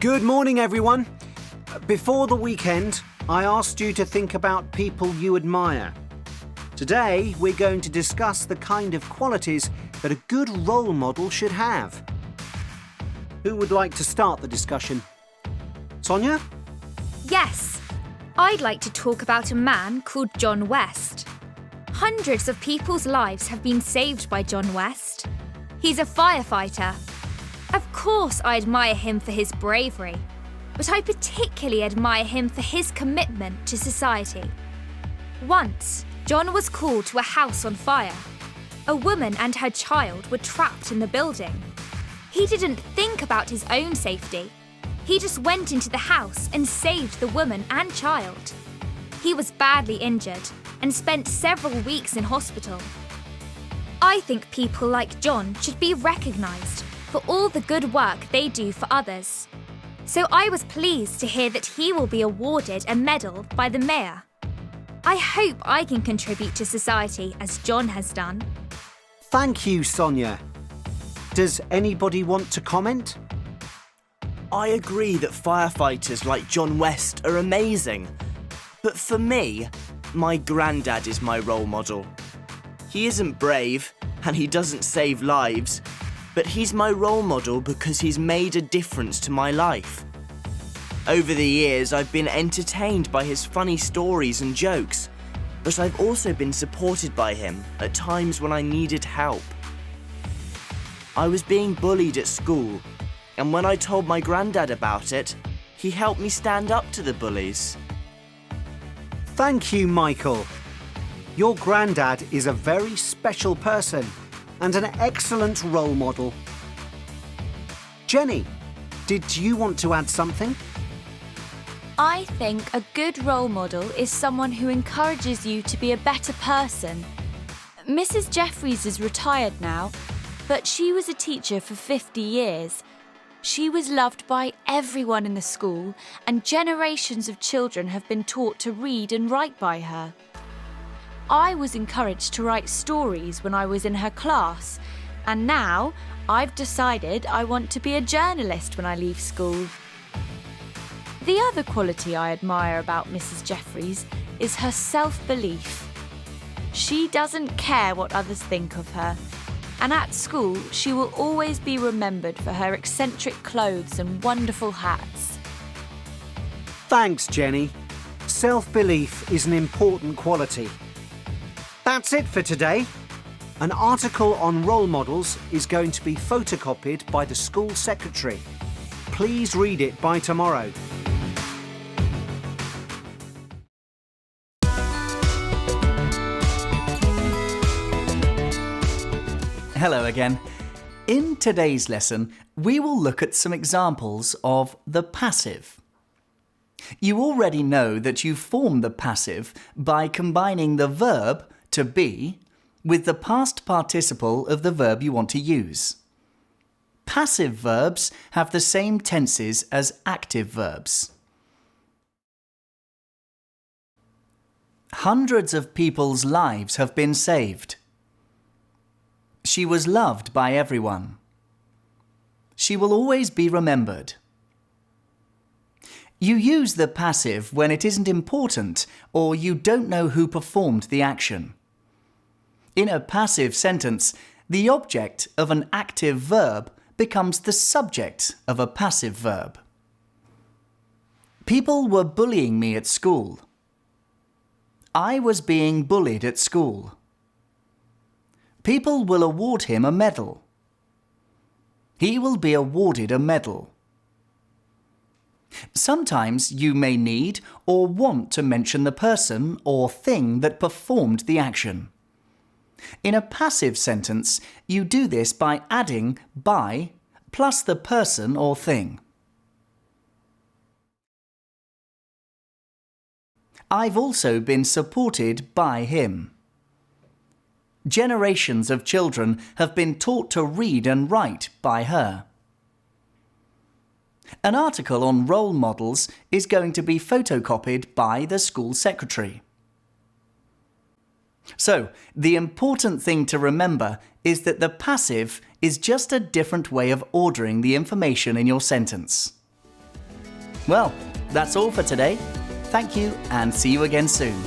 Good morning, everyone. Before the weekend, I asked you to think about people you admire. Today, we're going to discuss the kind of qualities that a good role model should have. Who would like to start the discussion? Sonia? Yes, I'd like to talk about a man called John West. Hundreds of people's lives have been saved by John West. He's a firefighter. Of course, I admire him for his bravery, but I particularly admire him for his commitment to society. Once, John was called to a house on fire. A woman and her child were trapped in the building. He didn't think about his own safety. He just went into the house and saved the woman and child. He was badly injured and spent several weeks in hospital. I think people like John should be recognised for all the good work they do for others. So I was pleased to hear that he will be awarded a medal by the mayor. I hope I can contribute to society as John has done. Thank you, Sonia. Does anybody want to comment? I agree that firefighters like John West are amazing. But for me, my granddad is my role model. He isn't brave and he doesn't save lives, but he's my role model because he's made a difference to my life. Over the years, I've been entertained by his funny stories and jokes, but I've also been supported by him at times when I needed help. I was being bullied at school, and when I told my granddad about it, he helped me stand up to the bullies. Thank you, Michael. Your granddad is a very special person and an excellent role model. Jenny, did you want to add something? I think a good role model is someone who encourages you to be a better person. Mrs. Jeffries is retired now, but she was a teacher for 50 years. She was loved by everyone in the school, and generations of children have been taught to read and write by her. I was encouraged to write stories when I was in her class, and now I've decided I want to be a journalist when I leave school. The other quality I admire about Mrs. Jeffries is her self-belief. She doesn't care what others think of her, and at school she will always be remembered for her eccentric clothes and wonderful hats. Thanks, Jenny. Self-belief is an important quality. That's it for today. An article on role models is going to be photocopied by the school secretary. Please read it by tomorrow. Hello again. In today's lesson, we will look at some examples of the passive. You already know that you form the passive by combining the verb to be with the past participle of the verb you want to use. Passive verbs have the same tenses as active verbs. Hundreds of people's lives have been saved. She was loved by everyone. She will always be remembered. You use the passive when it isn't important or you don't know who performed the action. In a passive sentence, the object of an active verb becomes the subject of a passive verb. People were bullying me at school. I was being bullied at school. People will award him a medal. He will be awarded a medal. Sometimes you may need or want to mention the person or thing that performed the action. In a passive sentence, you do this by adding by plus the person or thing. I've also been supported by him. Generations of children have been taught to read and write by her. An article on role models is going to be photocopied by the school secretary. So, the important thing to remember is that the passive is just a different way of ordering the information in your sentence. Well, that's all for today. Thank you and see you again soon.